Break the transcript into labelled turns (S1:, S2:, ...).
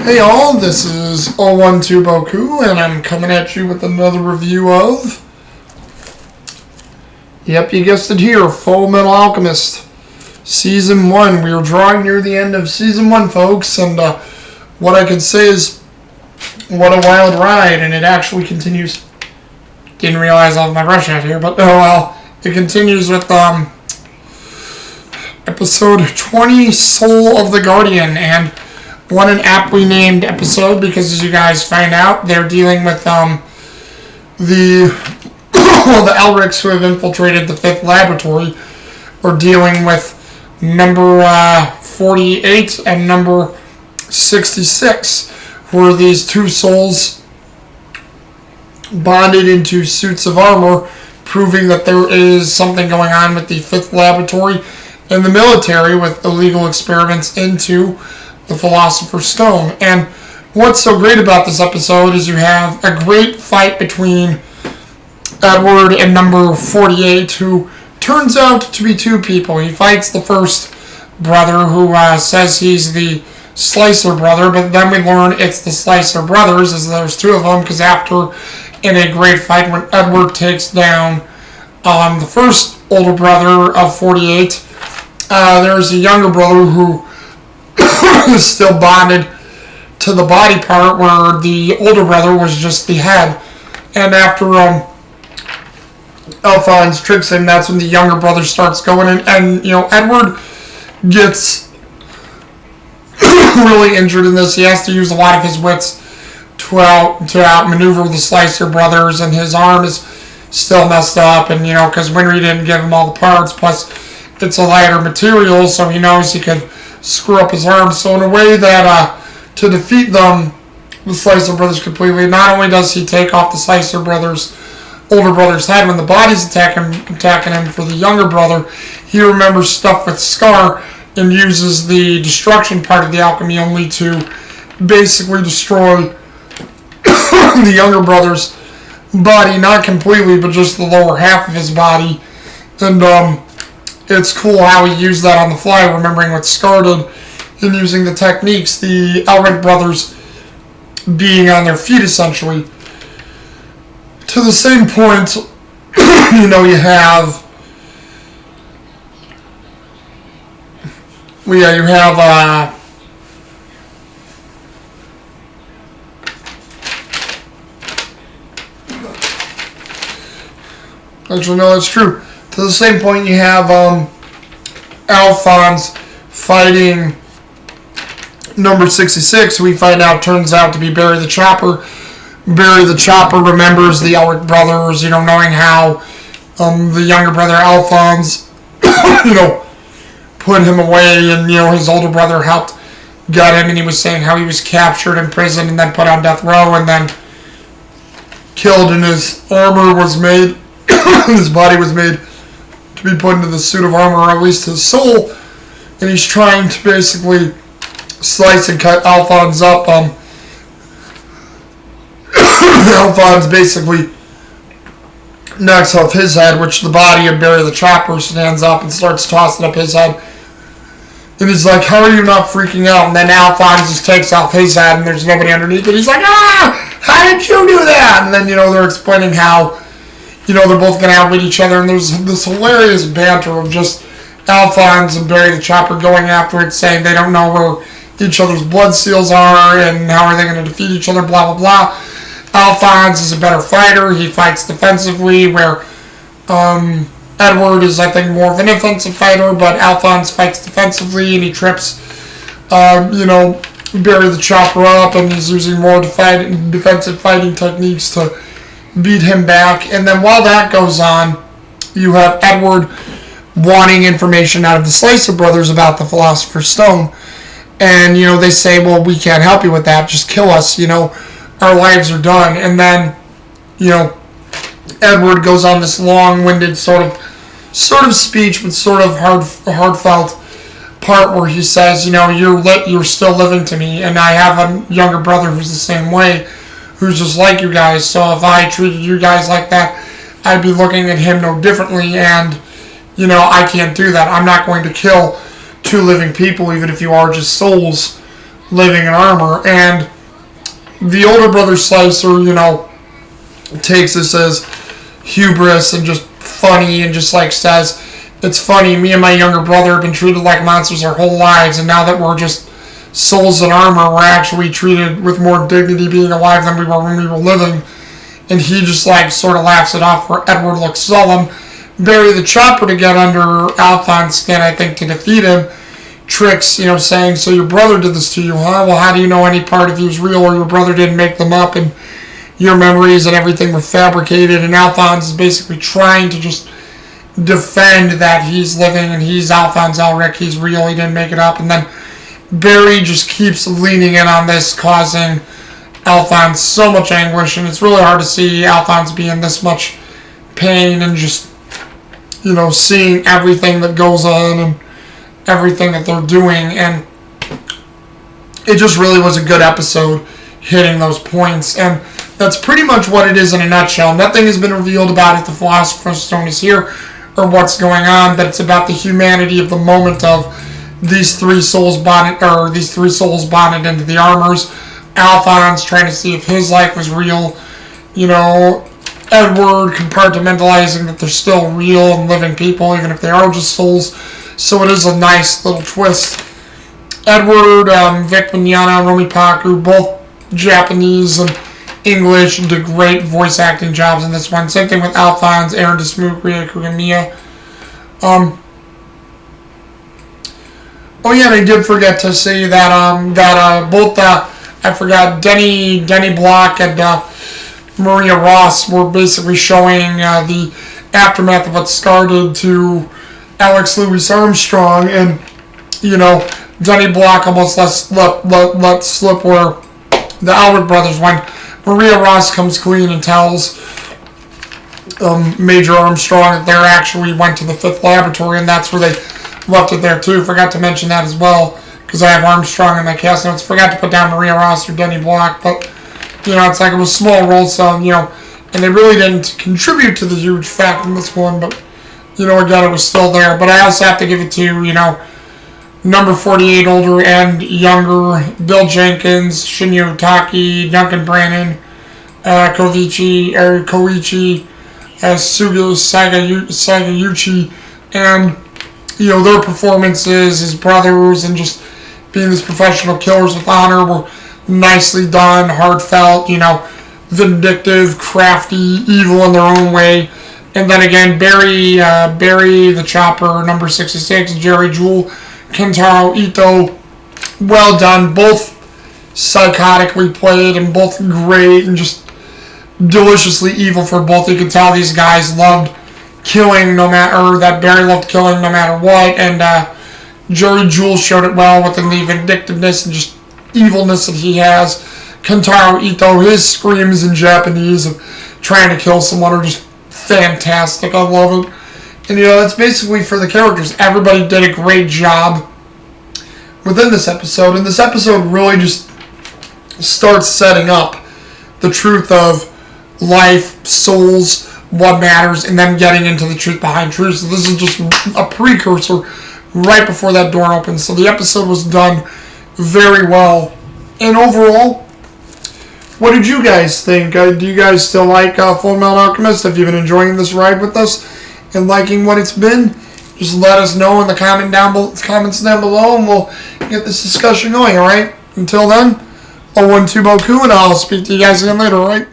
S1: Hey all, this is 012 Boku, and I'm coming at you with another review of... Yep, you guessed it here, Fullmetal Alchemist. Season 1. We are drawing near the end of Season 1, folks, and what I can say is, what a wild ride, and it actually continues... Didn't realize I have my brush out here, but oh well. It continues with episode 20, Soul of the Guardian, and what an aptly named episode, because as you guys find out, they're dealing with the Elrics who have infiltrated the 5th laboratory, are dealing with number 48 and number 66, where these two souls bonded into suits of armor, proving that there is something going on with the 5th laboratory and the military with illegal experiments into the Philosopher's Stone. And what's so great about this episode is you have a great fight between Edward and number 48, who turns out to be two people. He fights the first brother, who says he's the Slicer brother, but then we learn it's the Slicer brothers, as there's two of them, because after, in a great fight, when Edward takes down the first older brother of 48, there's a younger brother who is still bonded to the body part, where the older brother was just the head. And after Alphonse tricks him, that's when the younger brother starts going, and you know, Edward gets really injured in this. He has to use a lot of his wits to outmaneuver the Slicer brothers, and his arm is still messed up, and you know, because Winry didn't give him all the parts, plus it's a lighter material, so he knows he could screw up his arm. So in a way that to defeat them, the Slicer brothers completely, not only does he take off the Slicer brothers' older brother's head when the body's attacking him for the younger brother, he remembers stuff with Scar and uses the destruction part of the alchemy only to basically destroy the younger brother's body, not completely, but just the lower half of his body. And it's cool how he used that on the fly, remembering what Scar did, and using the techniques, the Elric brothers being on their feet, essentially. To the same point, you know, you have... Actually, no, that's true. To the same point, you have Alphonse fighting number 66, who we find out turns out to be Barry the Chopper. Barry the Chopper remembers the Elric brothers, you know, knowing how the younger brother Alphonse, you know, put him away, and, you know, his older brother helped get him, and he was saying how he was captured in prison and then put on death row and then killed, and his armor was made, his body was made to be put into the suit of armor, or at least his soul, and he's trying to basically slice and cut Alphonse up. Alphonse basically knocks off his head, which the body of Barry the Chopper stands up and starts tossing up his head. And he's like, how are you not freaking out? And then Alphonse just takes off his head, and there's nobody underneath it. He's like, how did you do that? And then, you know, they're explaining how, you know, they're both going to outwit each other, and there's this hilarious banter of just Alphonse and Barry the Chopper going after it, saying they don't know where each other's blood seals are, and how are they going to defeat each other, blah, blah, blah. Alphonse is a better fighter. He fights defensively, where Edward is, I think, more of an offensive fighter, but Alphonse fights defensively, and he trips, you know, Barry the Chopper up, and he's using more defensive fighting techniques to beat him back. And then while that goes on, you have Edward wanting information out of the Slicer brothers about the Philosopher's Stone. And, you know, they say, well, we can't help you with that. Just kill us, you know. Our lives are done. And then, you know, Edward goes on this long-winded sort of speech, but sort of heartfelt part where he says, you know, you're still living to me, and I have a younger brother who's the same way, who's just like you guys. So if I treated you guys like that, I'd be looking at him no differently, and, you know, I can't do that. I'm not going to kill two living people, even if you are just souls. living in armor. And the older brother Slicer, takes this as hubris and just funny, and just like says, it's funny, me and my younger brother have been treated like monsters our whole lives, and now that we're just souls in armor, we're actually treated with more dignity being alive than we were when we were living. And he just like sort of laughs it off, where Edward looks solemn. Barry the Chopper, to get under Alphonse's skin, I think, to defeat him, tricks, saying, so your brother did this to you, huh? Well, how do you know any part of you is real, or your brother didn't make them up, and your memories and everything were fabricated? And Alphonse is basically trying to just defend that he's living and he's Alphonse Elric, he's real, he didn't make it up. And then Barry just keeps leaning in on this, causing Alphonse so much anguish, and it's really hard to see Alphonse be in this much pain, and just seeing everything that goes on and everything that they're doing. And it just really was a good episode, hitting those points. And that's pretty much what it is in a nutshell. Nothing has been revealed about if the Philosopher's Stone is here or what's going on, but it's about the humanity of the moment of these three souls bonded into the armors. Alphonse trying to see if his life was real, Edward compartmentalizing that they're still real and living people, even if they are just souls. So it is a nice little twist. Edward, Vic Mignogna, Romy Paku, both Japanese and English, did great voice acting jobs in this one. Same thing with Alphonse, Aaron Desmook, Ria Kugamiya. Oh yeah, and I did forget to say that both Denny Block and Maria Ross were basically showing the aftermath of what started to Alex Louis Armstrong, and Denny Block almost let slip where the Elric brothers went. Maria Ross comes clean and tells Major Armstrong that they actually went to the 5th laboratory, and that's where they left it there too. Forgot to mention that as well, because I have Armstrong in my cast notes. Forgot to put down Maria Ross or Denny Block, but it's like it was small roles, so and they really didn't contribute to the huge fact in this one, but again, it was still there. But I also have to give it to number 48, older and younger, Bill Jenkins, Shinya Otaki, Duncan Brannon, Koichi, Sugo Sagayuchi, and their performances, his brothers, and just being these professional killers with honor were nicely done, heartfelt, vindictive, crafty, evil in their own way. And then again, Barry the Chopper, number 66, Jerry Jewell, Kentaro Ito, well done. Both psychotically played and both great and just deliciously evil for both. You could tell these guys loved killing that Barry loved killing no matter what, and Jerry Jewell showed it well within the vindictiveness and just evilness that he has. Kentaro Ito, his screams in Japanese of trying to kill someone are just fantastic. I love it. And it's basically for the characters. Everybody did a great job within this episode, and this episode really just starts setting up the truth of life, souls, what matters, and then getting into the truth behind truth. So this is just a precursor right before that door opens. So the episode was done very well. And overall, what did you guys think? Do you guys still like Fullmetal Alchemist? Have you been enjoying this ride with us and liking what it's been? Just let us know in the comments down below, and we'll get this discussion going, alright? Until then, 012 Boku, and I'll speak to you guys again later, alright?